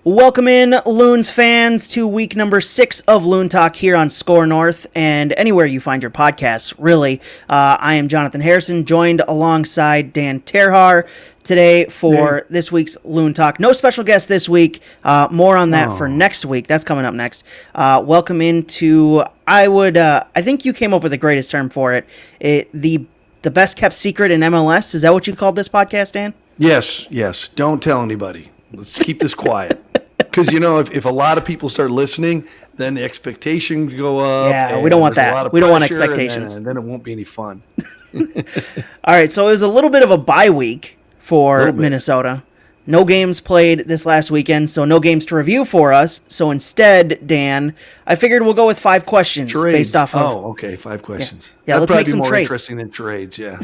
Welcome in, Loons fans, to week number 6 of Loon Talk here on Score North and anywhere you find your podcasts, really. I am Jonathan Harrison, joined alongside Dan Terhar today for this week's Loon Talk. No special guest this week. More on that for next week. That's coming up next. Welcome into, I think you came up with the greatest term for it. The best kept secret in MLS. Is that what you called this podcast, Dan? Yes. Don't tell anybody. Let's keep this quiet. Because, if a lot of people start listening, then the expectations go up. Yeah, we don't want that. We don't want expectations. And then it won't be any fun. All right, so it was a little bit of a bye week for Minnesota. No games played this last weekend, so no games to review for us. So instead, Dan, I figured we'll go with 5 questions based off of... Oh, okay, 5 questions. Yeah, let's make some more trades. Interesting than trades, yeah.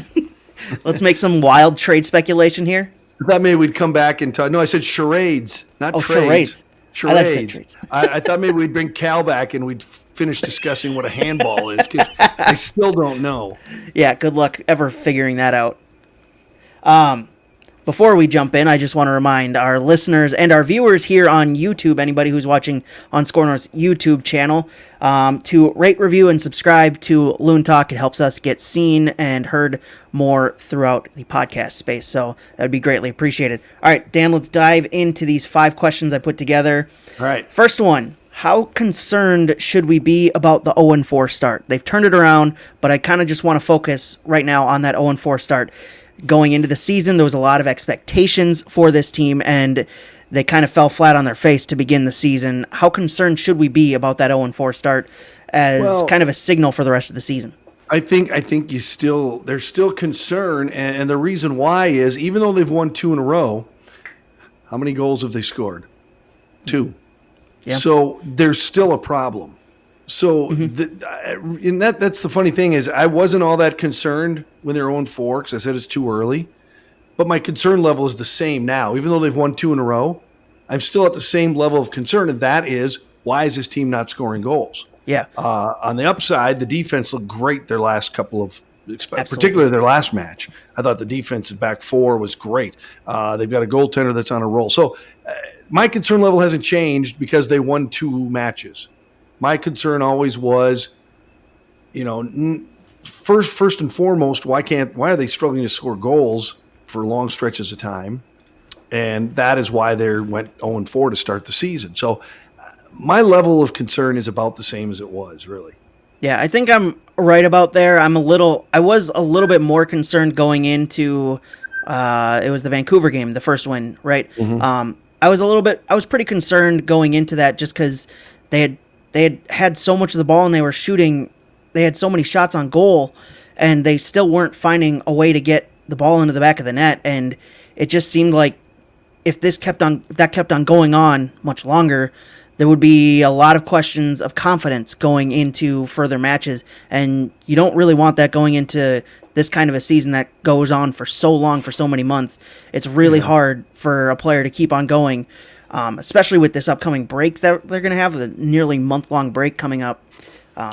Let's make some wild trade speculation here. I thought maybe we'd come back and talk. No, I said charades, not trades. Charades. I thought maybe we'd bring Cal back and we'd finish discussing what a handball is, because I still don't know. Yeah, good luck ever figuring that out. Before we jump in, I just want to remind our listeners and our viewers here on YouTube, anybody who's watching on Score North's YouTube channel, to rate, review, and subscribe to Loon Talk. It helps us get seen and heard more throughout the podcast space, so that would be greatly appreciated. All right, Dan, let's dive into these 5 questions I put together. All right. First one, how concerned should we be about the 0-4 start? They've turned it around, but I kind of just want to focus right now on that 0-4 start. Going into the season, there was a lot of expectations for this team, and they kind of fell flat on their face to begin the season. How concerned should we be about that 0-4 start as kind of a signal for the rest of the season? I think there's still concern, and the reason why is, even though they've won 2 in a row, how many goals have they scored? 2. Yeah. So there's still a problem. So that's the funny thing is, I wasn't all that concerned when they were 0-4 because I said it's too early. But my concern level is the same now. Even though they've won 2 in a row, I'm still at the same level of concern, and that is, why is this team not scoring goals? Yeah. On the upside, the defense looked great their last couple of, particularly their last match. I thought the defensive back 4 was great. They've got a goaltender that's on a roll. So my concern level hasn't changed because they won 2 matches. My concern always was, first and foremost, why are they struggling to score goals for long stretches of time? And that is why they went 0-4 to start the season. So my level of concern is about the same as it was, really. Yeah, I think I'm right about there. I was a little bit more concerned going into it was the Vancouver game, the first win, right? Mm-hmm. I was pretty concerned going into that just because they had so much of the ball and they had so many shots on goal, and they still weren't finding a way to get the ball into the back of the net. And it just seemed like if that kept on going on much longer, there would be a lot of questions of confidence going into further matches. And you don't really want that going into this kind of a season that goes on for so long, for so many months. It's really hard for a player to keep on going. Especially with this upcoming break that they're going to have, the nearly month-long break coming up.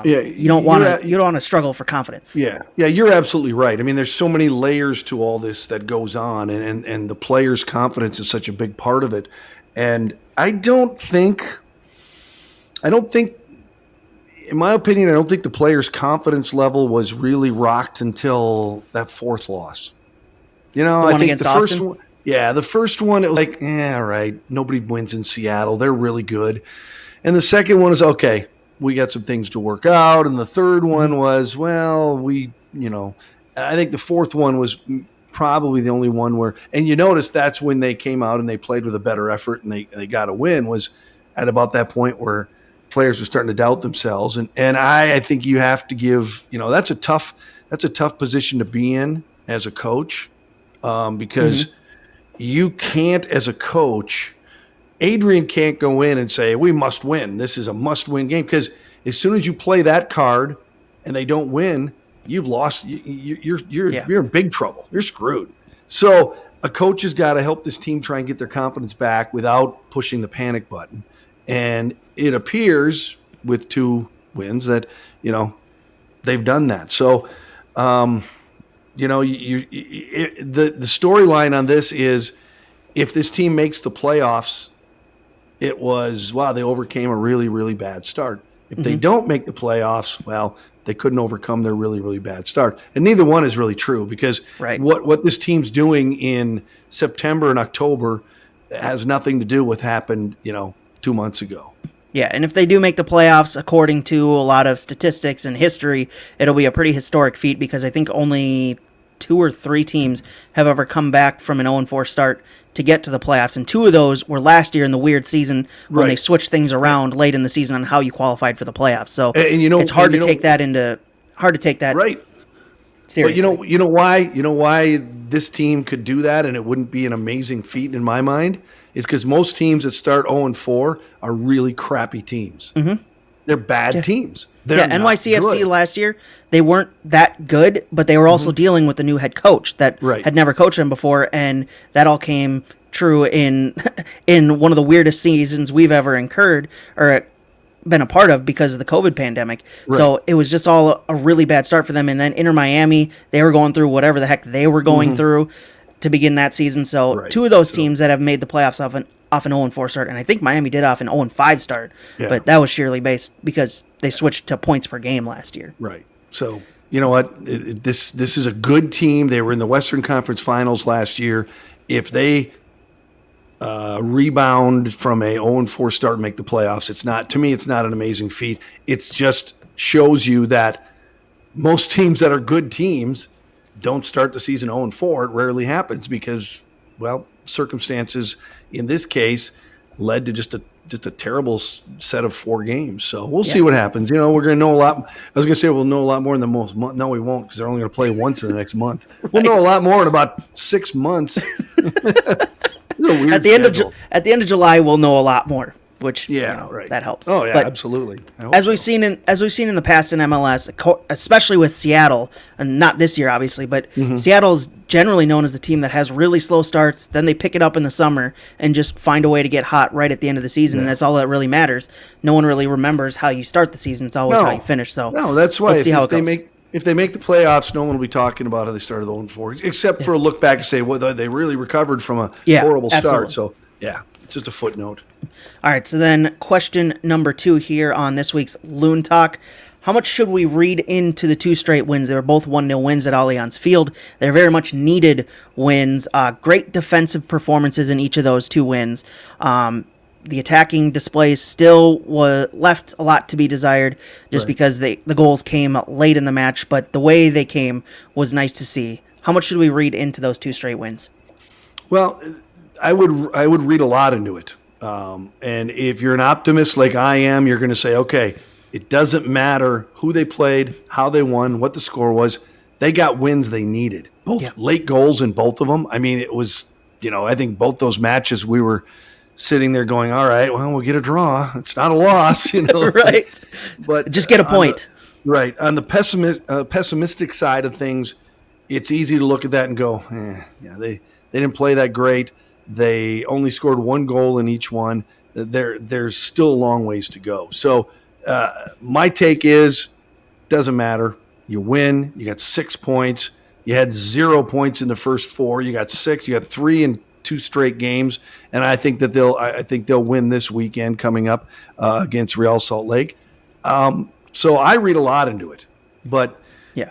You don't want to struggle for confidence. Yeah, you're absolutely right. I mean, there's so many layers to all this that goes on, and the player's confidence is such a big part of it. And I don't think, in my opinion, I don't think the player's confidence level was really rocked until that 4th loss. I think the first one. Yeah, the first one, it was like, all right, nobody wins in Seattle. They're really good. And the second one is, okay, we got some things to work out. And the third one was, I think the 4th one was probably the only one where, and you notice that's when they came out and they played with a better effort and they got a win, was at about that point where players were starting to doubt themselves. And I think you have to give, that's a tough position to be in as a coach, because you can't, as a coach, Adrian can't go in and say, we must win. This is a must-win game. Because as soon as you play that card and they don't win, you've lost. You're in big trouble. You're screwed. So a coach has got to help this team try and get their confidence back without pushing the panic button. And it appears with 2 wins that, they've done that. So, the storyline on this is, if this team makes the playoffs it was, wow, they overcame a really, really bad start. If they don't make the playoffs, well, they couldn't overcome their really, really bad start. And neither one is really true, because what this team's doing in September and October has nothing to do with happened, 2 months ago. Yeah, and if they do make the playoffs, according to a lot of statistics and history, it'll be a pretty historic feat, because I think only 2 or 3 teams have ever come back from an 0-4 start to get to the playoffs, and 2 of those were last year in the weird season when they switched things around late in the season on how you qualified for the playoffs. So it's hard to take that seriously. But you know why this team could do that and it wouldn't be an amazing feat in my mind is because most teams that start 0-4 are really crappy teams. Mm-hmm. They're bad teams. NYCFC last year, they weren't that good, but they were also dealing with the new head coach that had never coached them before, and that all came true in one of the weirdest seasons we've ever incurred or been a part of because of the COVID pandemic. Right. So it was just all a really bad start for them. And then Inter Miami, they were going through whatever the heck they were going through to begin that season. So 2 of those teams that have made the playoffs off an 0-4 start, and I think Miami did off an 0-5 start, but that was sheerly based because they switched to points per game last year. Right. So you know what? This is a good team. They were in the Western Conference Finals last year. If they rebound from a 0-4 start and make the playoffs, it's not an amazing feat. It just shows you that most teams that are good teams don't start the season 0-4. It rarely happens because, well, circumstances in this case led to just a terrible set of 4 games. So we'll see what happens. We're going to know a lot. I was going to say we'll know a lot more in the most month. No, we won't, because they're only going to play once in the next month. We'll know a lot more in about 6 months. At the end of July, we'll know a lot more, which that helps. Oh yeah, absolutely. As we've seen in the past in MLS, especially with Seattle, and not this year obviously, but Seattle's generally known as the team that has really slow starts. Then they pick it up in the summer and just find a way to get hot right at the end of the season, and that's all that really matters. No one really remembers how you start the season; it's always how you finish. So that's why let's see how it goes. If they make the playoffs, no one will be talking about how they started 0-4, except for a look back to say, well, they really recovered from a horrible start. So, it's just a footnote. All right, so then question number 2 here on this week's Loon Talk. How much should we read into the 2 straight wins? They were both 1-0 wins at Allianz Field. They're very much needed wins. Great defensive performances in each of those 2 wins. The attacking displays still left a lot to be desired just because the goals came late in the match, but the way they came was nice to see. How much should we read into those 2 straight wins? Well, I would read a lot into it. And if you're an optimist like I am, you're going to say, okay, it doesn't matter who they played, how they won, what the score was. They got wins they needed. Both late goals in both of them. I mean, it was, I think both those matches we were sitting there going, all right, well, we'll get a draw. It's not a loss, right. But just get a point. On the pessimistic side of things, it's easy to look at that and go, they didn't play that great. They only scored 1 goal in each one. There's still a long ways to go. So my take is, doesn't matter. You win. You got 6 points. You had 0 points in the first 4. You got 6. You got 3 in 2 straight games, and I think that they'll win this weekend coming up against Real Salt Lake. So I read a lot into it, but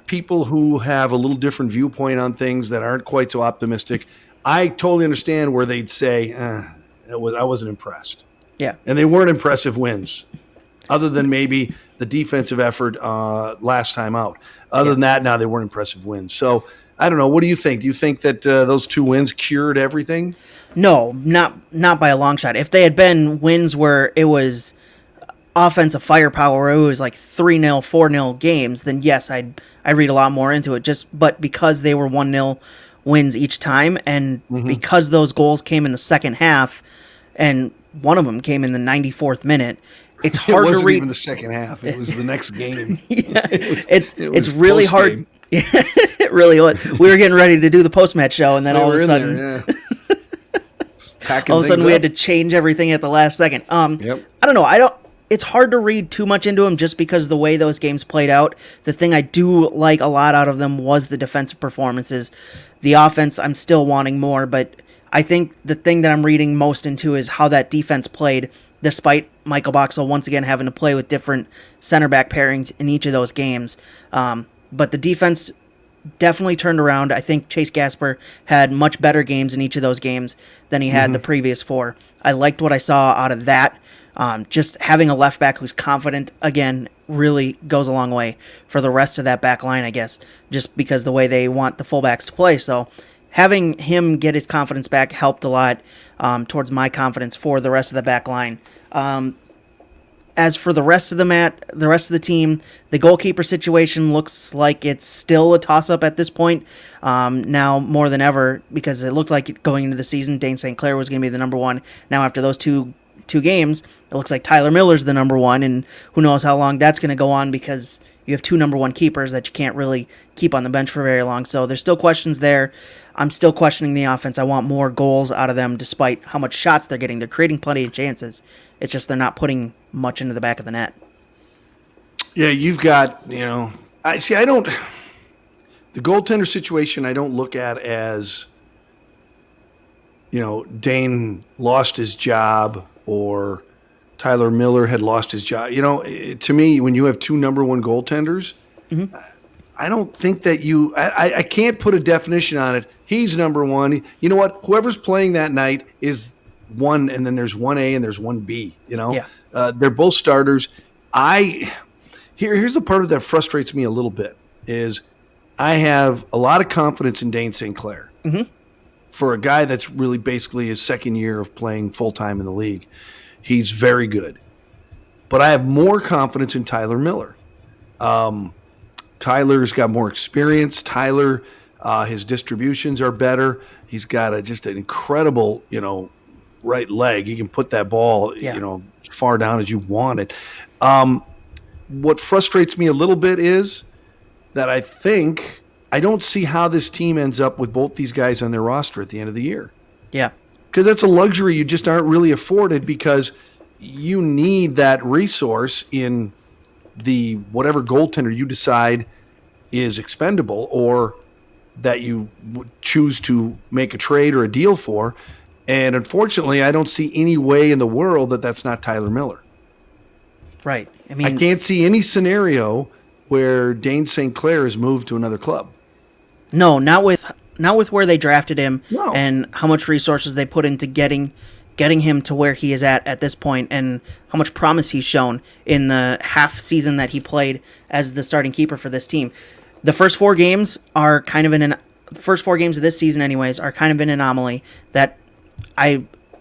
people who have a little different viewpoint on things that aren't quite so optimistic, I totally understand where they'd say, I wasn't impressed. Yeah, and they weren't impressive wins, other than maybe the defensive effort last time out. Other than that, they weren't impressive wins. So. I don't know. What do you think? Do you think that those 2 wins cured everything? No, not by a long shot. If they had been wins where it was offensive firepower, where it was like 3-0, 4-0 games, then yes, I'd read a lot more into it. But because they were 1-0 wins each time, and because those goals came in the second half, and one of them came in the 94th minute, it's hard to read. It wasn't even the second half. It was the next game. It's really hard. Game. Yeah, it really was. We were getting ready to do the post-match show, and then all of a sudden, we had to change everything at the last second. I don't know. It's hard to read too much into them just because the way those games played out. The thing I do like a lot out of them was the defensive performances. The offense, I'm still wanting more, but I think the thing that I'm reading most into is how that defense played, despite Michael Boxall once again having to play with different center back pairings in each of those games. But the defense definitely turned around. I think Chase Gasper had much better games in each of those games than he had the previous 4. I liked what I saw out of that. Just having a left back who's confident, again, really goes a long way for the rest of that back line, I guess, just because the way they want the fullbacks to play. So having him get his confidence back helped a lot towards my confidence for the rest of the back line. As for the rest of the team, the goalkeeper situation looks like it's still a toss-up at this point, now more than ever, because it looked like going into the season, Dane St. Clair was going to be the number 1. Now after those two games, it looks like Tyler Miller's the number 1, and who knows how long that's going to go on, because you have 2 number 1 keepers that you can't really keep on the bench for very long. So there's still questions there. I'm still questioning the offense. I want more goals out of them, despite how much shots they're getting. They're creating plenty of chances. It's just they're not putting much into the back of the net. Yeah, you've got, the goaltender situation I don't look at as, Dane lost his job or Tyler Miller had lost his job. To me, when you have 2 number 1 goaltenders, I don't think that I can't put a definition on it. He's number 1. You know what? Whoever's playing that night is 1, and then there's 1A and there's 1B, Yeah. They're both starters. Here's the part of that frustrates me a little bit is I have a lot of confidence in Dane St. Clair for a guy that's really basically his second year of playing full-time in the league. He's very good. But I have more confidence in Tyler Miller. Tyler's got more experience. Tyler, his distributions are better. He's got just an incredible, right leg. He can put that ball, far down as you want it. What frustrates me a little bit is that I don't see how this team ends up with both these guys on their roster at the end of the year. Yeah. Because that's a luxury you just aren't really afforded, because you need that resource in the whatever goaltender you decide is expendable or that you would choose to make a trade or a deal for. And unfortunately, I don't see any way in the world that that's not Tyler Miller. Right. I can't see any scenario where Dane St. Clair is moved to another club. No, not with where they drafted him No. and how much resources they put into getting him to where he is at this point, and how much promise he's shown in the half season that he played as the starting keeper for this team. The first 4 games are kind of first 4 games of this season anyways are kind of an anomaly that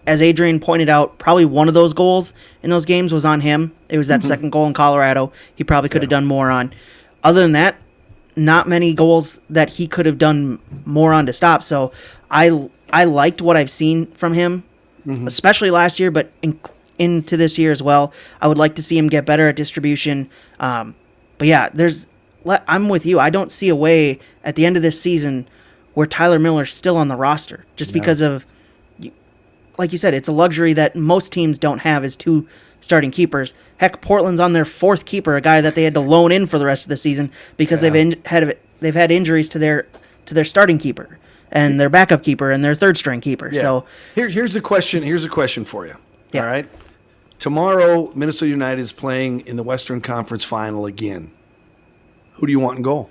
as Adrian pointed out, probably one of those goals in those games was on him. It was that second goal in Colorado. He probably could have done more on. Other than that, not many goals that he could have done more on to stop. So I liked what I've seen from him, especially last year, but into this year as well. I would like to see him get better at distribution. But yeah, I'm with you. I don't see a way at the end of this season where Tyler Miller's still on the roster just because of, like you said, it's a luxury that most teams don't have is 2 starting keepers. Heck, Portland's on their 4th keeper, a guy that they had to loan in for the rest of the season because they've had injuries to their starting keeper and their backup keeper and their 3rd string keeper. Yeah. So here's the question. Here's a question for you. Yeah. All right. Tomorrow, Minnesota United is playing in the Western Conference Final again. Who do you want in goal?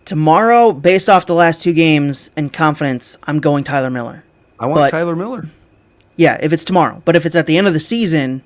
tomorrow, based off the last 2 games and confidence, I'm going Tyler Miller. I want Tyler Miller. Yeah, if it's tomorrow. But if it's at the end of the season,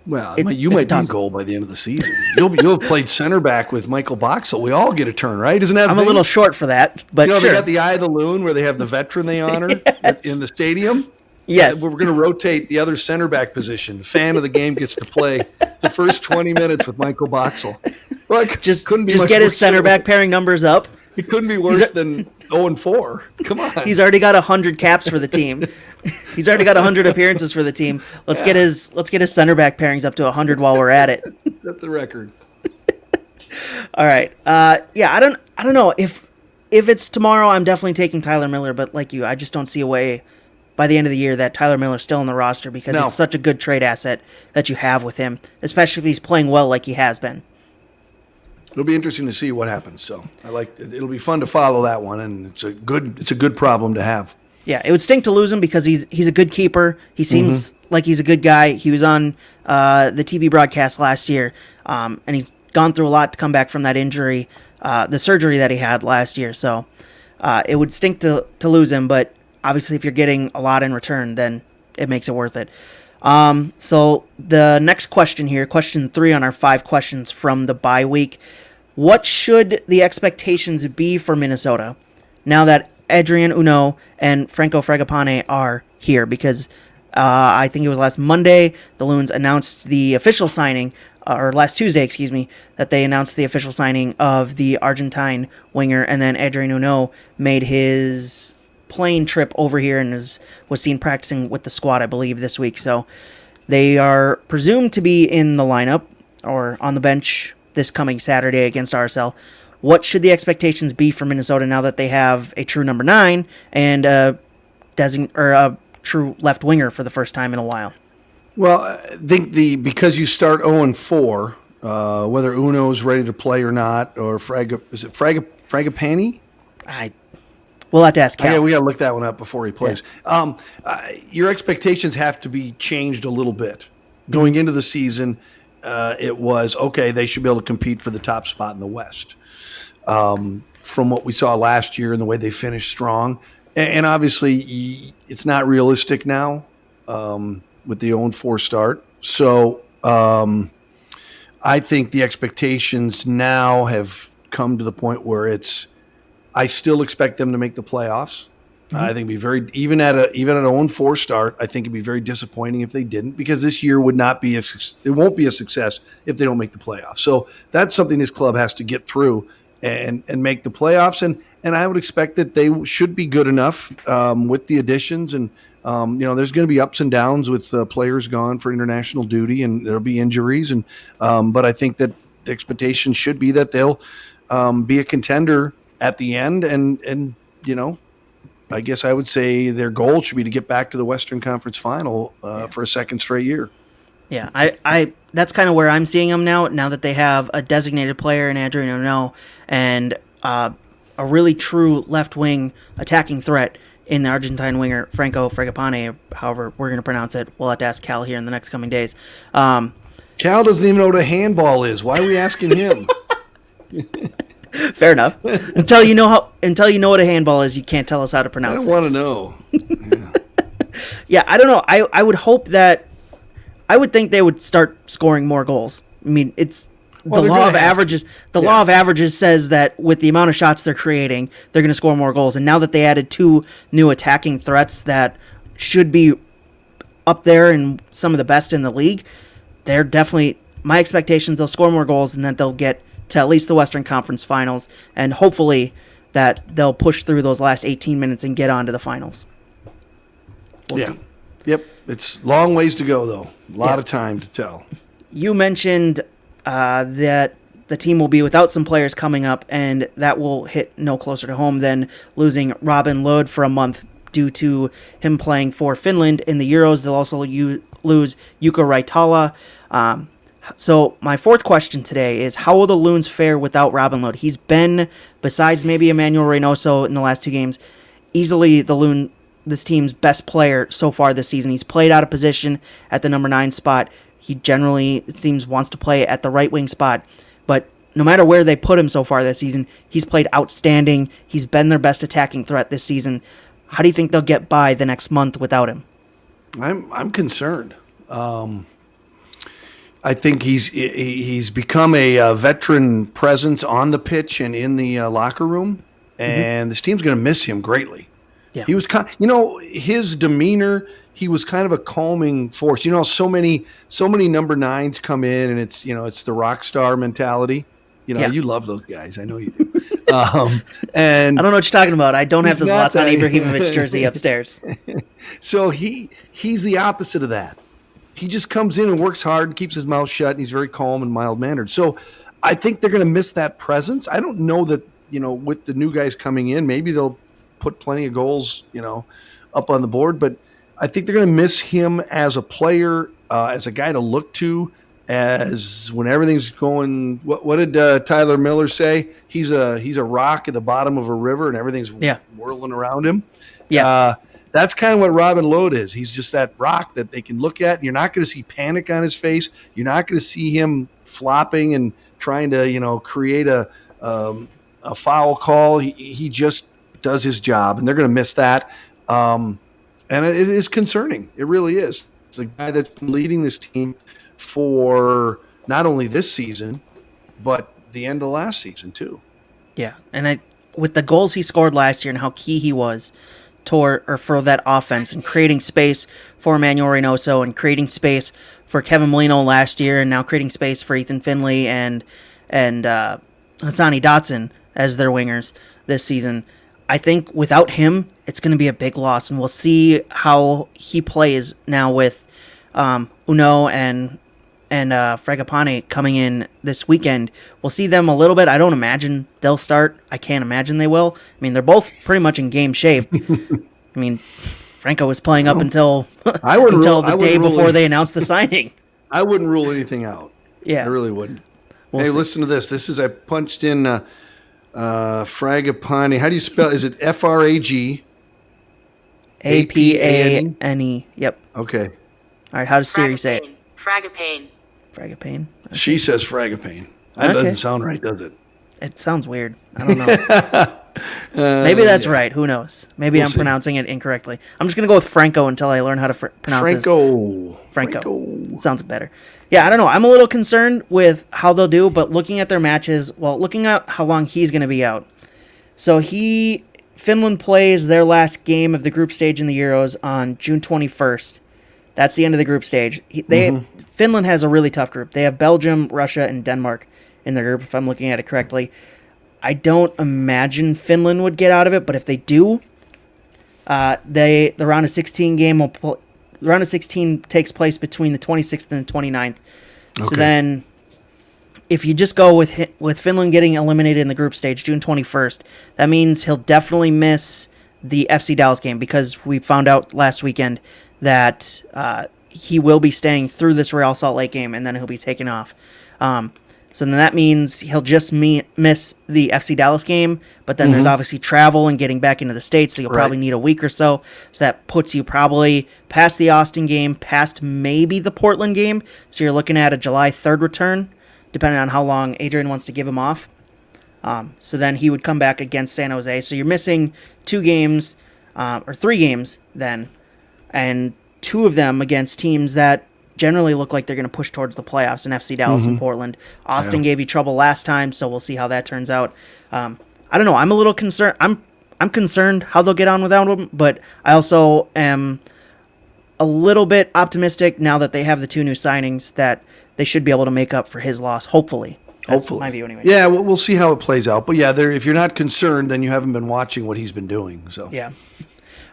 well, you might be in goal by the end of the season. You'll have played center back with Michael Boxall. We all get a turn, right? Isn't that? I'm a little short for that, but sure. They got the Eye of the Loon where they have the veteran they honor in the stadium. Yes, we're going to rotate the other center back position. The fan of the game gets to play the first 20 minutes with Michael Boxall. Look, just get his center back pairing numbers up. It couldn't be worse than 0-4. Come on. He's already got 100 caps for the team. He's already got 100 appearances for the team. Let's get his center back pairings up to 100 while we're at it. That's the record. All right. Yeah, I don't know if it's tomorrow. I'm definitely taking Tyler Miller, but like you, I just don't see a way by the end of the year that Tyler Miller's still on the roster because it's such a good trade asset that you have with him, especially if he's playing well like he has been. It'll be interesting to see what happens. So it'll be fun to follow that one, and it's a good problem to have. Yeah, it would stink to lose him because he's a good keeper. He seems like he's a good guy. He was on the TV broadcast last year, and he's gone through a lot to come back from that injury, the surgery that he had last year. So it would stink to lose him, but obviously if you're getting a lot in return, then it makes it worth it. So the next question here, question 3 on our 5 questions from the bye week. What should the expectations be for Minnesota now that ADRIAN, HUNOU, and Franco Fragapane are here? Because I think it was last Monday, the Loons announced the official signing, or last Tuesday, excuse me, that they announced the official signing of the Argentine winger, and then ADRIAN HUNOU made his plane trip over here and was seen practicing with the squad, I believe, this week. So they are presumed to be in the lineup or on the bench this coming Saturday against RSL. What should the expectations be for Minnesota now that they have a true number 9 and a true left winger for the first time in a while? Well, I think because you start 0-4, whether Uno's ready to play or not, or Fragapane? We'll have to ask Cal. Yeah, we got to look that one up before he plays. Yeah. Your expectations have to be changed a little bit. Going into the season, it was, okay, they should be able to compete for the top spot in the West. From what we saw last year and the way they finished strong. And obviously, it's not realistic now with the 0-4 start. So I think the expectations now have come to the point where I still expect them to make the playoffs. I think it'd be even at an 0-4 start, I think it'd be very disappointing if they didn't, because this year won't be a success if they don't make the playoffs. So that's something this club has to get through and make the playoffs. And I would expect that they should be good enough with the additions. And, there's going to be ups and downs with players gone for international duty, and there'll be injuries. But I think that the expectation should be that they'll be a contender at the end. And I guess I would say their goal should be to get back to the Western Conference Final for a second straight year. Yeah, I that's kind of where I'm seeing them now that they have a designated player in ADRIAN HUNOU and a really true left wing attacking threat in the Argentine winger Franco Fragapane, however we're going to pronounce it. We'll have to ask Cal here in the next coming days. Cal doesn't even know what a handball is. Why are we asking him? Fair enough. Until you know what a handball is, you can't tell us how to pronounce it. I don't want to know. Yeah, I don't know. I would hope that I would think they would start scoring more goals. I mean, it's the law of averages. The law of averages says that with the amount of shots they're creating, they're going to score more goals. And now that they added 2 new attacking threats that should be up there and some of the best in the league, they're definitely, my expectations, they'll score more goals and that they'll get to at least the Western Conference Finals, and hopefully that they'll push through those last 18 minutes and get on to the finals. We'll see. Yep. It's long ways to go, though. A lot of time to tell. You mentioned that the team will be without some players coming up, and that will hit no closer to home than losing Robin Lod for a month due to him playing for Finland in the Euros. They'll also lose Jukka Raitala. So my 4th question today is, how will the Loons fare without Robin Lod? He's been, besides maybe Emmanuel Reynoso in the last 2 games, easily this team's best player so far this season. He's played out of position at the number 9 spot. He generally, it seems, wants to play at the right wing spot. But no matter where they put him so far this season, he's played outstanding. He's been their best attacking threat this season. How do you think they'll get by the next month without him? I'm concerned. I think he's become a veteran presence on the pitch and in the locker room, and this team's going to miss him greatly. Yeah. He was his demeanor. He was kind of a calming force. So many number 9s come in, and it's the rock star mentality. You love those guys. I know you do. And I don't know what you're talking about. I don't have the Zlatan Ibrahimovic jersey upstairs. So he's the opposite of that. He just comes in and works hard and keeps his mouth shut, and he's very calm and mild-mannered. So I think they're going to miss that presence. I don't know that, with the new guys coming in, maybe they'll put plenty of goals, up on the board. But I think they're going to miss him as a player, as a guy to look to. as when everything's going. What did Tyler Miller say? He's a rock at the bottom of a river, and everything's whirling around him. Yeah. That's kind of what Robin Lode is. He's just that rock that they can look at, and you're not going to see panic on his face. You're not going to see him flopping and trying to, create a foul call. He just does his job, and they're going to miss that. And it is concerning. It really is. It's the guy that's been leading this team for not only this season, but the end of last season too. Yeah, and with the goals he scored last year and how key he was for that offense and creating space for Emmanuel Reynoso and creating space for Kevin Molino last year and now creating space for Ethan Finley and Hassani Dotson as their wingers this season. I think without him, it's going to be a big loss, and we'll see how he plays now with HUNOU and FRAGAPANE coming in this weekend. We'll see them a little bit. I don't imagine they'll start. I can't imagine they will. I mean, they're both pretty much in game shape. I mean, Franco was playing up until the day before they announced the signing. I wouldn't rule anything out. Yeah. I really wouldn't. Listen to this. I punched in FRAGAPANE. How do you spell it? Is it FRAGAPANE? Yep. Okay. All right, how does Siri say it? FRAGAPANE. FRAGAPANE? Okay. She says FRAGAPANE. That doesn't sound right, does it? It sounds weird. I don't know. Maybe that's right. Who knows? Maybe I'm pronouncing it incorrectly. I'm just going to go with Franco until I learn how to pronounce it. Franco. Sounds better. Yeah, I don't know. I'm a little concerned with how they'll do, but looking at their matches, looking at how long he's going to be out. So Finland plays their last game of the group stage in the Euros on June 21st. That's the end of the group stage. Finland has a really tough group. They have Belgium, Russia, and Denmark in their group, if I'm looking at it correctly. I don't imagine Finland would get out of it, but if they do, the round of 16 game the round of 16 takes place between the 26th and the 29th. Okay. So then, if you just go with Finland getting eliminated in the group stage June 21st, that means he'll definitely miss the FC Dallas game, because we found out last weekend that he will be staying through this Real Salt Lake game, and then he'll be taken off. So then that means he'll just miss the FC Dallas game, but then there's obviously travel and getting back into the States, so you'll probably need a week or so. So that puts you probably past the Austin game, past maybe the Portland game. So you're looking at a July 3rd return, depending on how long Adrian wants to give him off. So then he would come back against San Jose. So you're missing 2 games, or 3 games then, and 2 of them against teams that generally look like they're going to push towards the playoffs in FC Dallas and Portland. Austin gave you trouble last time, so we'll see how that turns out. I don't know. I'm a little concerned. I'm concerned how they'll get on without him, but I also am a little bit optimistic now that they have the 2 new signings that they should be able to make up for his loss, hopefully. That's my view anyway. Yeah, we'll see how it plays out. But yeah, if you're not concerned, then you haven't been watching what he's been doing. So yeah.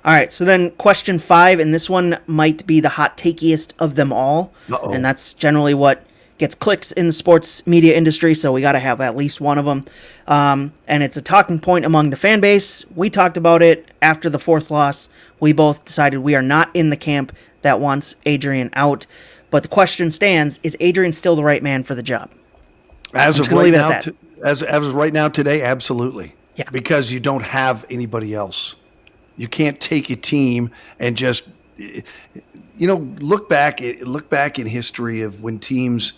All right, so then question 5, and this one might be the hot takiest of them all. Uh-oh. And that's generally what gets clicks in the sports media industry, so we got to have at least one of them. And it's a talking point among the fan base. We talked about it after the 4th loss. We both decided we are not in the camp that wants Adrian out. But the question stands, is Adrian still the right man for the job? As of right now, today, absolutely. Yeah. Because you don't have anybody else. You can't take a team and just, look back in history of when teams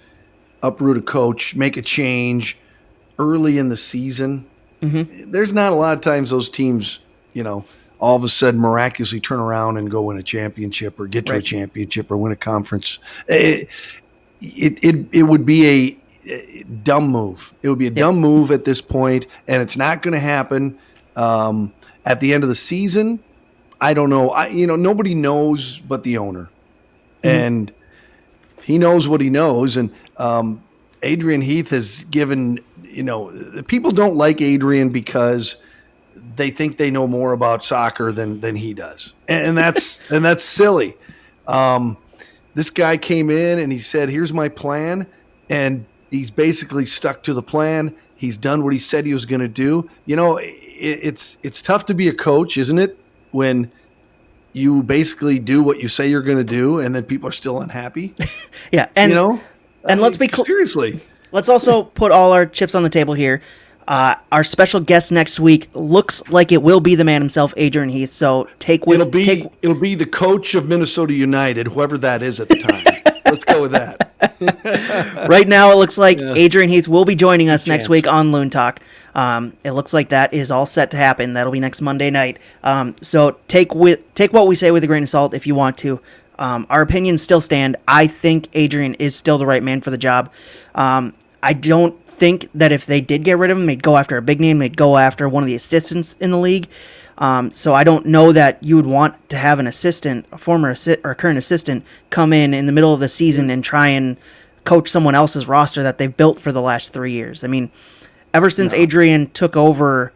uproot a coach, make a change early in the season. There's not a lot of times those teams, all of a sudden miraculously turn around and go win a championship or get to a championship or win a conference. It would be a dumb move. It would be a dumb move at this point, and it's not going to happen. At the end of the season, I don't know. Nobody knows but the owner, and he knows what he knows. And Adrian Heath has given. People don't like Adrian because they think they know more about soccer than he does, and that's silly. This guy came in and he said, "Here's my plan," and he's basically stuck to the plan. He's done what he said he was going to do. It's tough to be a coach, isn't it? When you basically do what you say you're going to do, and then people are still unhappy. Yeah, and And let's be seriously. Let's also put all our chips on the table here. Our special guest next week looks like it will be the man himself, Adrian Heath. So it'll be the coach of Minnesota United, whoever that is at the time. Let's go with that. Right now, it looks like Adrian Heath will be joining us next week on Loon Talk. It looks like that is all set to happen. That'll be next Monday night. So take what we say with a grain of salt if you want to. Our opinions still stand. I think Adrian is still the right man for the job. I don't think that if they did get rid of him, they'd go after a big name. They'd go after one of the assistants in the league. So I don't know that you would want to have an assistant, a current assistant, come in the middle of the season and try and coach someone else's roster that they've built for the last 3 years. I mean, ever since Adrian took over,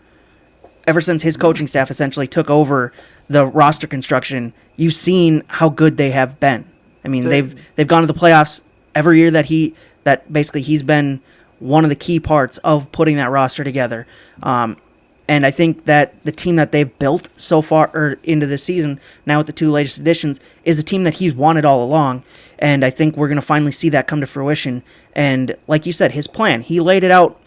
ever since his coaching staff essentially took over the roster construction, you've seen how good they have been. I mean, they've gone to the playoffs every year that basically he's been one of the key parts of putting that roster together. And I think that the team that they've built so far or into this season, now with the 2 latest additions, is the team that he's wanted all along. And I think we're going to finally see that come to fruition. And like you said, his plan, he laid it out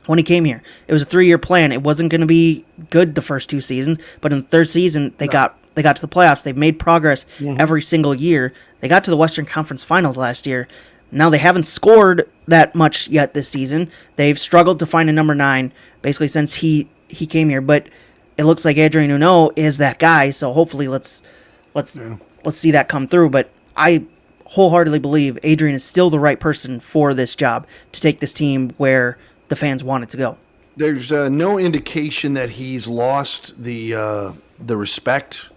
when he came here. It was a 3-year plan. It wasn't going to be good the first 2 seasons, but in the 3rd season, they got to the playoffs. They've made progress every single year. They got to the Western Conference Finals last year. Now they haven't scored that much yet this season. They've struggled to find a number 9 basically since he came here, but it looks like Adrian HUNOU is that guy. So hopefully let's see that come through. But I wholeheartedly believe Adrian is still the right person for this job to take this team where the fans want it to go. There's no indication that he's lost the respect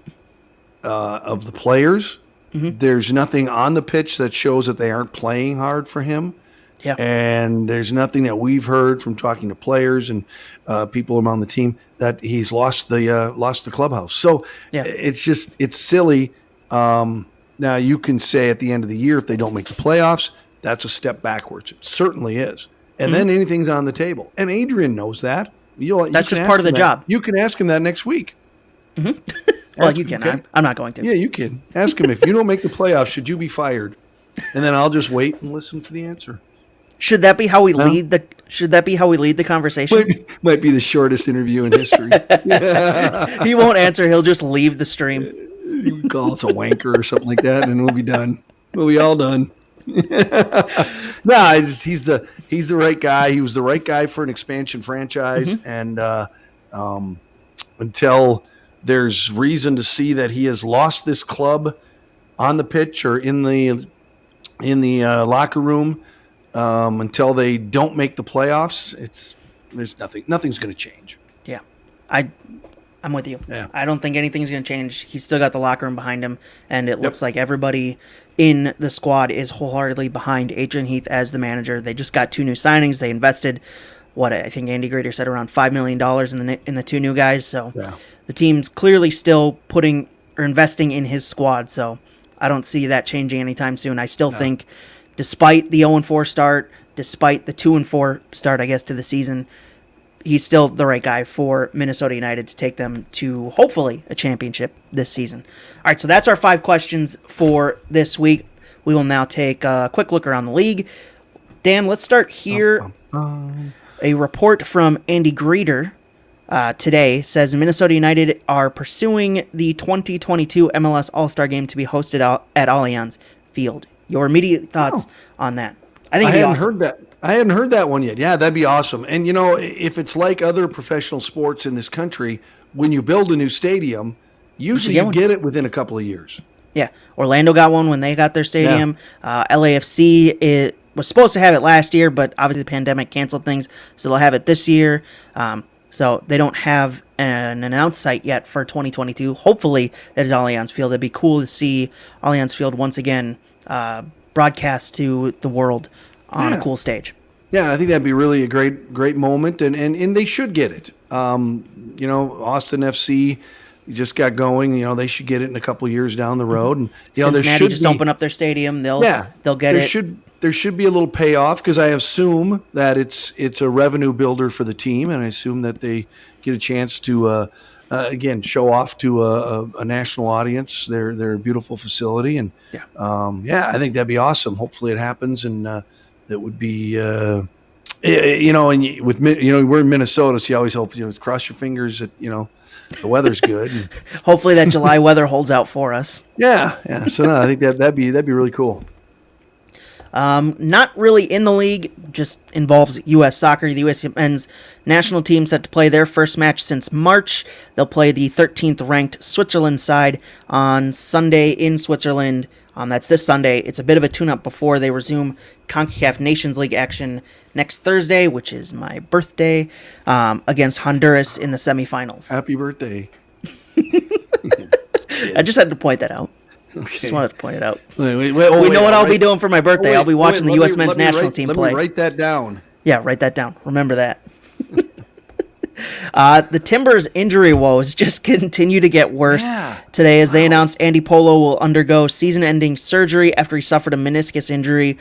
of the players. Mm-hmm. There's nothing on the pitch that shows that they aren't playing hard for him. Yeah. And there's nothing that we've heard from talking to players and people around the team that he's lost the clubhouse. So it's silly. Now you can say at the end of the year, if they don't make the playoffs, that's a step backwards. It certainly is. And then anything's on the table. And Adrian knows that. That's just part of the job. You can ask him that next week. Mm-hmm. Well, you can. Okay? I'm not going to. Yeah, you can. Ask him, if you don't make the playoffs, should you be fired? And then I'll just wait and listen for the answer. Should that be how we lead the? Should that be how we lead the conversation? Might be the shortest interview in history. He won't answer. He'll just leave the stream. He would call us a wanker or something like that, and we'll be done. We'll be all done. No, he's the right guy. He was the right guy for an expansion franchise, and until there's reason to see that he has lost this club on the pitch or in the locker room, until they don't make the playoffs, nothing's going to change. Yeah, I'm with you. Yeah. I don't think anything's going to change. He's still got the locker room behind him, and it looks like everybody in the squad is wholeheartedly behind Adrian Heath as the manager. They just got 2 new signings. They invested, I think Andy Grader said around $5 million in the 2 new guys. So the team's clearly still investing in his squad. So I don't see that changing anytime soon. I still think, despite the 0-4 start, despite the 2-4 start, I guess, to the season, he's still the right guy for Minnesota United to take them to, hopefully, a championship this season. All right, so that's our 5 questions for this week. We will now take a quick look around the league. Dan, let's start here. A report from Andy Grader today says Minnesota United are pursuing the 2022 MLS All-Star Game to be hosted at Allianz Field. Your immediate thoughts on that? I hadn't heard that. I hadn't heard that one yet. Yeah, that'd be awesome. And, if it's like other professional sports in this country, when you build a new stadium, usually you get it within a couple of years. Yeah. Orlando got one when they got their stadium. LAFC was supposed to have it last year, but obviously the pandemic canceled things, so they'll have it this year. So they don't have an announced site yet for 2022. Hopefully that is Allianz Field. It'd be cool to see Allianz Field once again broadcast to the world on a cool stage. Yeah, and I think that'd be really a great moment, and they should get it. Austin FC just got going. They should get it in a couple of years down the road. And Cincinnati just open up their stadium. They'll get it. There should be a little payoff because I assume that it's a revenue builder for the team, and I assume that they get a chance to again, show off to a national audience their beautiful facility. And I think that'd be awesome. Hopefully it happens, and that would be and we're in Minnesota, so you always hope, cross your fingers that the weather's good. And, hopefully that July weather holds out for us. Yeah. So no, I think that'd be really cool. Not really in the league, just involves U.S. soccer. The U.S. men's national team set to play their first match since March. They'll play the 13th ranked Switzerland side on Sunday in Switzerland. That's this Sunday. It's a bit of a tune-up before they resume CONCACAF Nations League action next Thursday, which is my birthday, against Honduras in the semifinals. Happy birthday. I just had to point that out. Okay. Just wanted to point it out. We know what I'll be doing for my birthday. I'll be watching the U.S. men's national team play. Let me write that down. Yeah, write that down. Remember that. The Timbers' injury woes just continue to get worse today as they announced Andy Polo will undergo season-ending surgery after he suffered a meniscus injury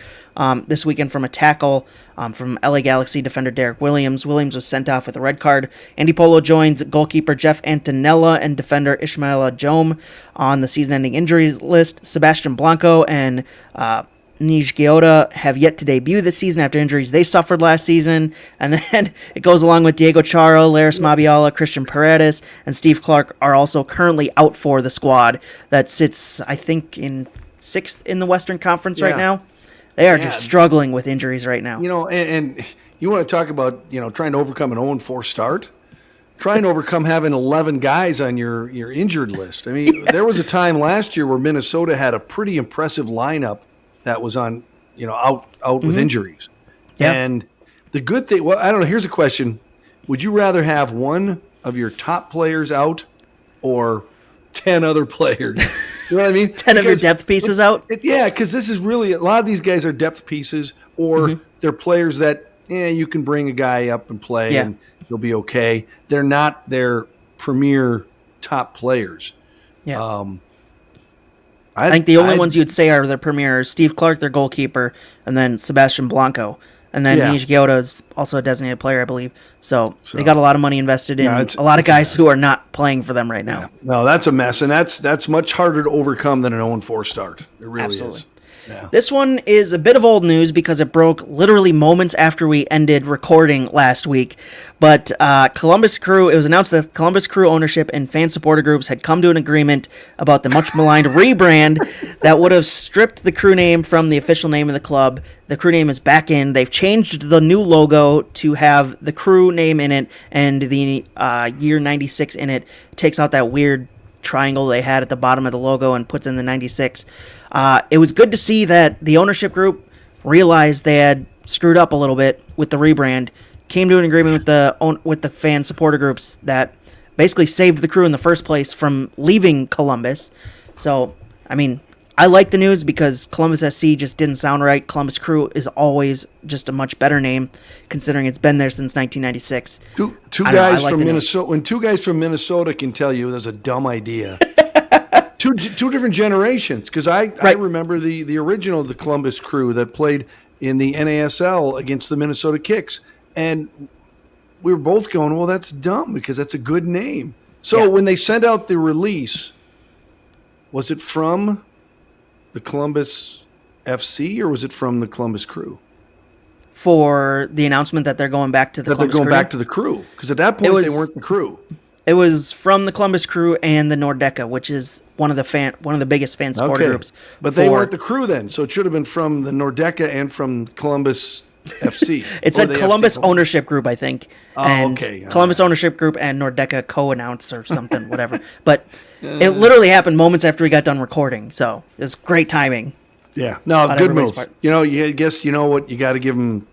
this weekend from a tackle from LA Galaxy defender Derek Williams. Williams was sent off with a red card. Andy Polo joins goalkeeper Jeff Antonella and defender Ishmael Jome on the season-ending injuries list. Sebastian Blanco and Nij Gioda have yet to debut this season after injuries they suffered last season. And then it goes along with Diego Charo, Laris Mabiala, Christian Paredes, and Steve Clark are also currently out for the squad that sits, I think, in 6th in the Western Conference right now. They are just struggling with injuries right now. And you want to talk about, trying to overcome an 0-4 start? Trying to overcome having 11 guys on your injured list. I mean, there was a time last year where Minnesota had a pretty impressive lineup that was on, out with injuries. Yeah. And the good thing, well, I don't know, here's a question. Would you rather have one of your top players out or 10 other players? You know what I mean? 10 of your depth pieces out? Because this is really, a lot of these guys are depth pieces, or they're players that, you can bring a guy up and play and he'll be okay. They're not their premier top players. Yeah. I think the only ones you'd say are their premier are Steve Clark, their goalkeeper, and then Sebastian Blanco. And then Nij Gioda is also a designated player, I believe. So they got a lot of money invested in a lot of guys who are not playing for them right now. Yeah. No, that's a mess, and that's much harder to overcome than an 0-4 start. It really is. Yeah. This one is a bit of old news because it broke literally moments after we ended recording last week. But Columbus Crew, it was announced that Columbus Crew ownership and fan supporter groups had come to an agreement about the much maligned rebrand that would have stripped the Crew name from the official name of the club. The Crew name is back in. They've changed the new logo to have the Crew name in it and the year 96 in it. It takes out that weird triangle they had at the bottom of the logo and puts in the 96. It was good to see that the ownership group realized they had screwed up a little bit with the rebrand, came to an agreement with the fan supporter groups that basically saved the Crew in the first place from leaving Columbus. So, I mean, I like the news because Columbus SC just didn't sound right. Columbus Crew is always just a much better name, considering it's been there since 1996. Two guys from Minnesota. When two guys from Minnesota can tell you there's a dumb idea. Two different generations, because I remember the original the Columbus Crew that played in the NASL against the Minnesota Kicks, and we were both going, well, that's dumb because that's a good name. So when they sent out the release, was it from the Columbus FC or was it from the Columbus Crew? For the announcement that they're going back to the Columbus Crew? They're going back to the Crew, because at that point they weren't the Crew. It was from the Columbus Crew and the Nordeca, which is one of the biggest fan supporter groups. But they weren't the Crew then, so it should have been from the Nordeca and from Columbus FC. It said Columbus Ownership Group, I think. Oh, okay. Columbus Ownership Group and Nordeca co-announce or something, whatever. But it literally happened moments after we got done recording, so it's great timing. Yeah, no, good move. Part. I guess you know what, you got to give them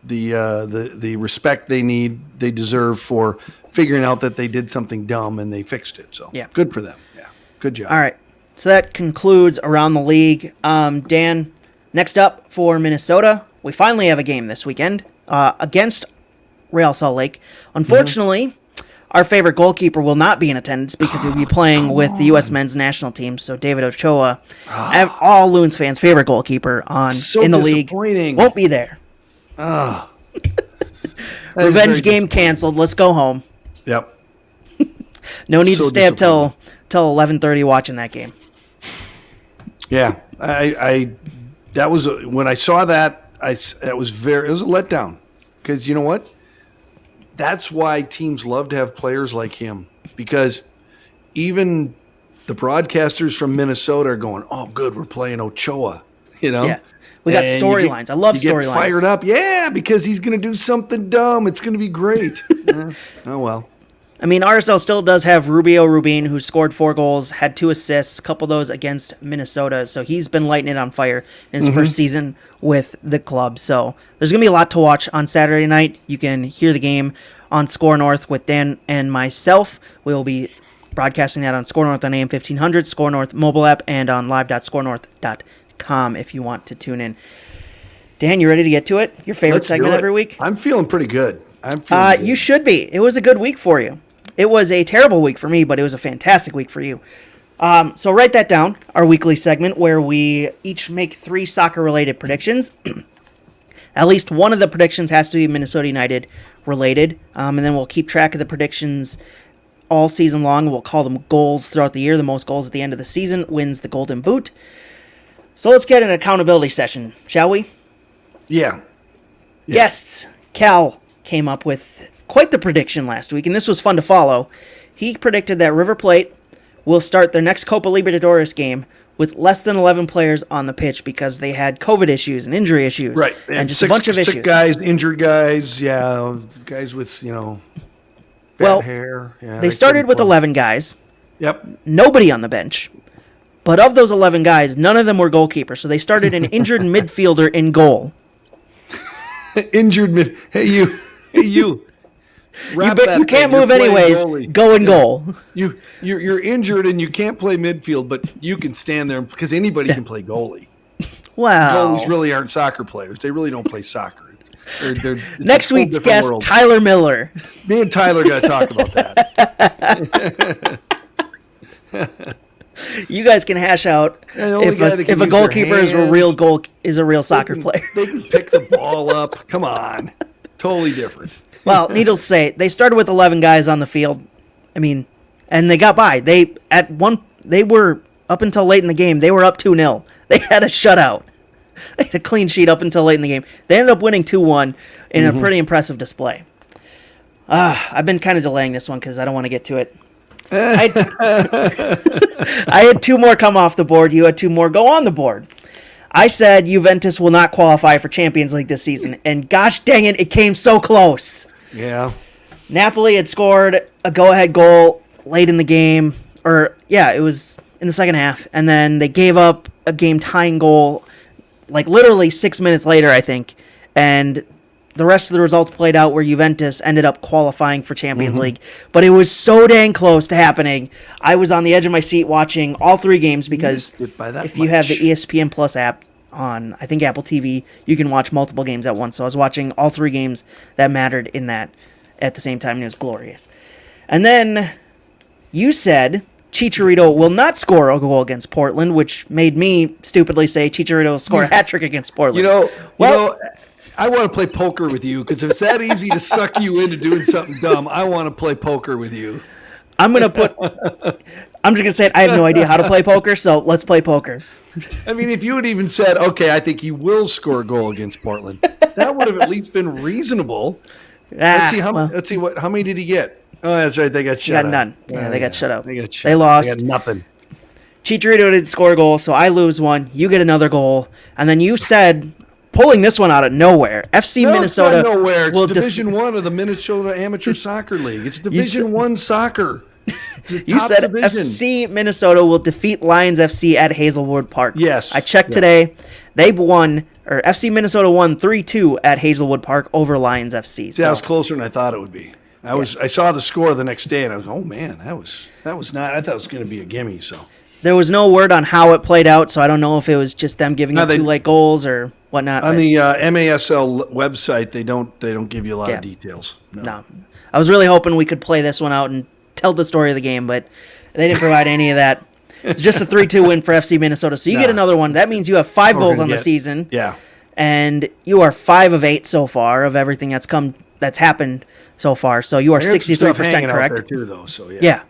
the respect they deserve for figuring out that they did something dumb and they fixed it. So good for them. Yeah, good job. All right, so that concludes Around the League. Dan, next up for Minnesota, we finally have a game this weekend against Real Salt Lake. Unfortunately, our favorite goalkeeper will not be in attendance because he'll be playing with the U.S. men's national team. So David Ochoa, all Loons fans' favorite goalkeeper in the league, won't be there. Revenge game canceled. Let's go home. Yep. No need to So stay up till disappointing. 11:30 watching that game. Yeah, I that was when I saw that. It was a letdown because you know what? That's why teams love to have players like him, because even the broadcasters from Minnesota are going, "Oh, good, we're playing Ochoa." Yeah. We got And storylines. I love you get storylines. fired up, yeah, because he's going to do something dumb. It's going to be great. Oh well. I mean, RSL still does have Rubio Rubin, who scored 4 goals, had 2 assists, a couple of those against Minnesota. So he's been lighting it on fire in his first season with the club. So there's going to be a lot to watch on Saturday night. You can hear the game on Score North with Dan and myself. We'll be broadcasting that on Score North on AM 1500, Score North mobile app, and on live.scorenorth.com if you want to tune in. Dan, you ready to get to it? Your favorite Let's segment do it. every week? I'm feeling pretty good. Good. You should be. It was a good week for you. It was a terrible week for me, but it was a fantastic week for you. So write that down, our weekly segment where we each make 3 soccer-related predictions. At least one of the predictions has to be Minnesota United related, and then we'll keep track of the predictions all season long. We'll call them goals throughout the year. The most goals at the end of the season wins the Golden Boot. So let's get an accountability session, shall we? Yeah. Yes, Cal came up with quite the prediction last week, and this was fun to follow. He predicted that River Plate will start their next Copa Libertadores game with less than 11 players on the pitch because they had COVID issues and injury issues. Right. And just a bunch of issues. Sick guys, injured guys, guys with, bad hair. Yeah, they started with 11 guys. Yep. Nobody on the bench. But of those 11 guys, none of them were goalkeepers, so they started an injured midfielder in goal. Injured mid. Hey, you. You can't move anyways. Goalie. Go in goal. You're injured and you can't play midfield, but you can stand there because anybody can play goalie. Wow. Goalies really aren't soccer players. They really don't play soccer. Next week's guest, world. Tyler Miller. Me and Tyler got to talk about that. You guys can hash out if a goalkeeper is a real soccer player. They can pick the ball up. Come on. Totally different. Well, needless to say, they started with 11 guys on the field. I mean, and they got by. They were up until late in the game. They were up 2-0. They had a shutout. They had a clean sheet up until late in the game. They ended up winning 2-1 in a pretty impressive display. I've been kind of delaying this one because I don't want to get to it. I had 2 more come off the board. You had 2 more go on the board. I said Juventus will not qualify for Champions League this season, and gosh dang it, it came so close. Yeah. Napoli had scored a go-ahead goal late in the game, it was in the second half, and then they gave up a game-tying goal like literally 6 minutes later, I think, and the rest of the results played out where Juventus ended up qualifying for Champions League. But it was so dang close to happening. I was on the edge of my seat watching all 3 games because if you have the ESPN Plus app on, I think, Apple TV, you can watch multiple games at once. So I was watching all 3 games that mattered in that at the same time, and it was glorious. And then you said Chicharito will not score a goal against Portland, which made me stupidly say Chicharito will score a hat-trick against Portland. I want to play poker with you because if it's that easy to suck you into doing something dumb, I want to play poker with you. I'm just going to say it. I have no idea how to play poker, so let's play poker. I mean, if you had even said, okay, I think he will score a goal against Portland, that would have at least been reasonable. Let's see how many did he get? Oh, that's right. They got shut out. Got none. Yeah, they got shut out. They lost. They got nothing. Chicharito didn't score a goal, so I lose 1. You get another goal. And then you said, pulling this one out of nowhere, Minnesota. It's not nowhere. It's Division 1 of the Minnesota Amateur Soccer League. It's Division 1 soccer. You said division. FC Minnesota will defeat Lions FC at Hazelwood Park. Yes. I checked today. FC Minnesota won 3-2 at Hazelwood Park over Lions FC. That was closer than I thought it would be. I saw the score the next day and I was, oh man, that was not. I thought it was going to be a gimme. So there was no word on how it played out, so I don't know if it was just them giving up 2 late goals or whatnot. On the MASL website, they don't give you a lot of details. No. I was really hoping we could play this one out and tell the story of the game, but they didn't provide any of that. It's just a 3-2 win for FC Minnesota. So you get another one. That means you have 5 goals on the season. Yeah. And you are 5 of 8 so far of everything that's happened so far. So you are 63% correct. Out there too, though. So yeah.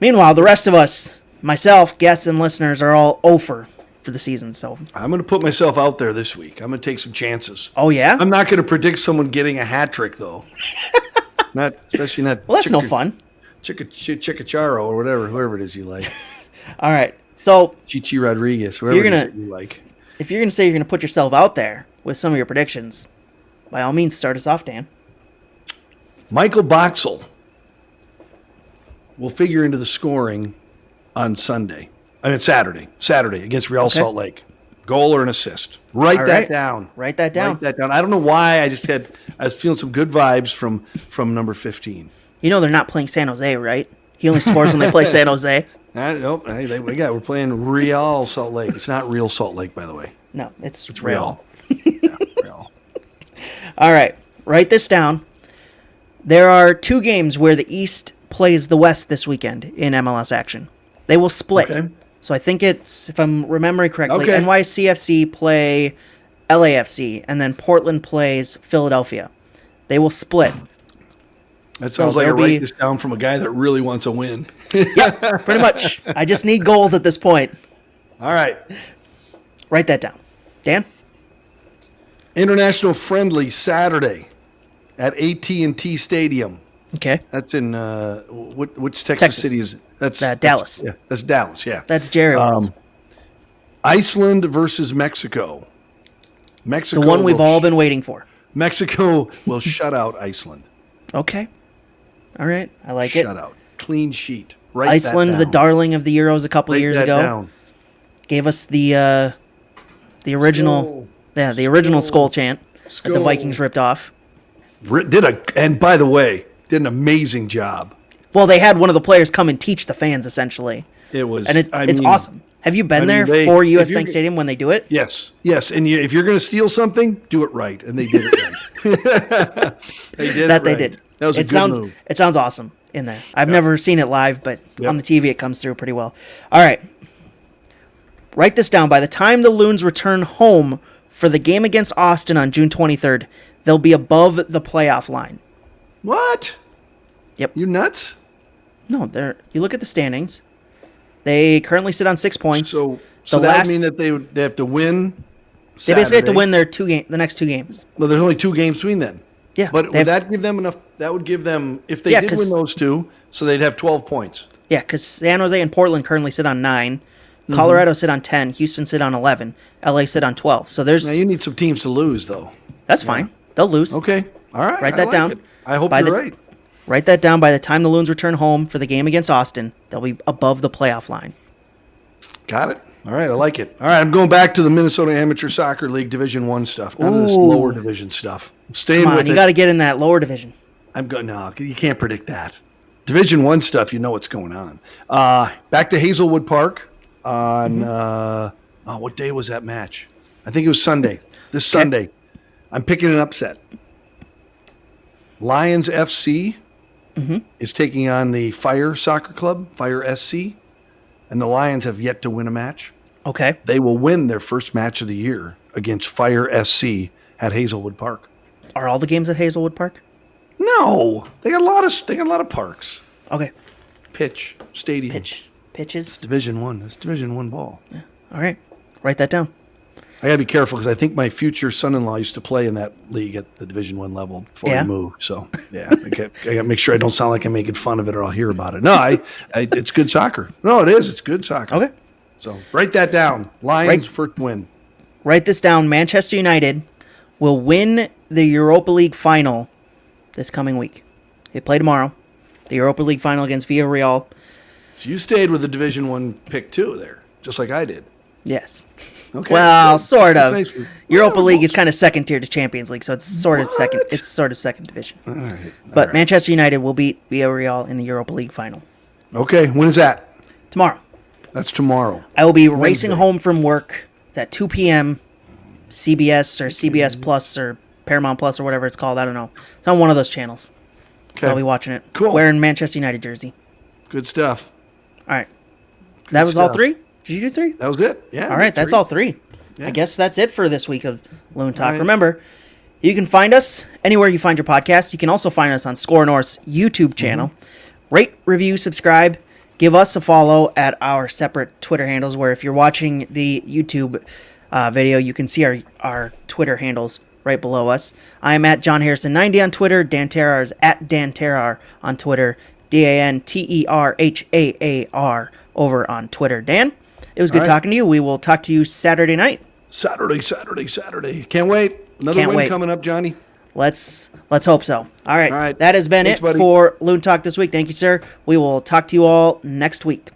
Meanwhile, the rest of us, myself, guests, and listeners, are all over for the season. So I'm going to put myself out there this week. I'm going to take some chances. Oh, yeah? I'm not going to predict someone getting a hat trick, though. Especially not. Well, that's no fun. Chicacharo or whoever it is you like. All right. So Chichi Rodriguez, whoever it is that you like. If you're going to say you're going to put yourself out there with some of your predictions, by all means, start us off, Dan. Michael Boxall will figure into the scoring on Saturday against Real Salt Lake. Goal or an assist. Write that down. Write that down. I don't know why. I was feeling some good vibes from number 15. You know they're not playing San Jose, right? He only scores when they play San Jose. Nope. We're playing Real Salt Lake. It's not Real Salt Lake, by the way. No, it's Real. Yeah, Real. All right. Write this down. There are 2 games where the East plays the West this weekend in MLS action. They will split. Okay. So I think it's, if I'm remembering correctly, NYCFC play LAFC, and then Portland plays Philadelphia. They will split. That sounds like I write this down from a guy that really wants a win. Yeah, pretty much. I just need goals at this point. All right. Write that down. Dan? International friendly Saturday at AT&T Stadium. Okay. That's in which Texas city is it? That's Dallas. That's Dallas. Yeah, that's Jerry World. Iceland versus Mexico. The one we've all been waiting for. Mexico will shut out Iceland. Okay. All right. I like it. Shut out. Clean sheet. Iceland, the darling of the Euros a couple of years ago, gave us the original, the original Skol chant that the Vikings ripped off. And by the way, did an amazing job. Well, they had one of the players come and teach the fans, essentially. It was, and it's awesome. Have you been there for US Bank Stadium when they do it? Yes. And if you're going to steal something, do it right, and they did it right. They did. That was a good move. It sounds awesome in there. I've never seen it live, but on the TV it comes through pretty well. All right. Write this down. By the time the Loons return home for the game against Austin on June 23rd, they'll be above the playoff line. What? Yep. You nuts? No, you look at the standings. They currently sit on 6 points. So that mean that they have to win Saturday. They basically have to win the next 2 games. Well, there's only 2 games between them. Yeah. But would that give them enough? That would give them, if they did win those 2, so they'd have 12 points. Yeah, because San Jose and Portland currently sit on 9. Colorado sit on 10. Houston sit on 11. LA sit on 12. So there's... Now you need some teams to lose, though. That's fine. They'll lose. Okay. All right. Write that down. I hope you're right. Write that down. By the time the Loons return home for the game against Austin, they'll be above the playoff line. Got it. All right, I like it. All right, I'm going back to the Minnesota Amateur Soccer League Division I stuff. None of this lower division stuff. I'm staying with it. You got to get in that lower division. No, you can't predict that. Division I stuff, you know what's going on. Back to Hazelwood Park on, what day was that match? I think it was Sunday. This Sunday. I'm picking an upset. Lions FC is taking on the Fire Soccer Club, Fire SC, and the Lions have yet to win a match. Okay. They will win their first match of the year against Fire SC at Hazelwood Park. Are all the games at Hazelwood Park? No, they got a lot of parks. Okay. Pitch, stadium, pitches. It's Division I. It's Division I ball. Yeah. All right, write that down. I gotta be careful because I think my future son-in-law used to play in that league at the Division I level before he moved. So I gotta make sure I don't sound like I'm making fun of it or I'll hear about it. No, it's good soccer. No, it is. It's good soccer. Okay. So write that down. Lions first win. Write this down. Manchester United will win the Europa League final this coming week. They play tomorrow. The Europa League final against Villarreal. So you stayed with the Division I pick 2 there, just like I did. Yes. Okay. Well, sort of. Nice. Europa League is kind of second tier to Champions League, so it's sort of second. It's sort of second division. All right. But Manchester United will beat Villarreal in the Europa League final. Okay. When is that? Tomorrow. That's tomorrow. I will be racing home from work. It's at 2 p.m. CBS or CBS Plus or Paramount Plus or whatever it's called. I don't know. It's on one of those channels. Okay. So I'll be watching it. Cool. Wearing Manchester United jersey. Good stuff. All right. That was all 3? Did you do 3? That was it. Yeah. All right. That's all 3. Yeah. I guess that's it for this week of Loon Talk. Right. Remember, you can find us anywhere you find your podcasts. You can also find us on Score North's YouTube channel. Rate, review, subscribe. give us a follow at our separate Twitter handles, where if you're watching the YouTube video, you can see our Twitter handles right below us. I am at John Harrison 90 on Twitter. Dan Terrar is at Dan Terrar on Twitter. DanTerhaar over on Twitter. Dan, it was good talking to you. We will talk to you Saturday night. Saturday. Can't wait. Another win coming up, Johnny. Let's hope so. All right. That has been it for Loon Talk this week. Thank you, sir. We will talk to you all next week.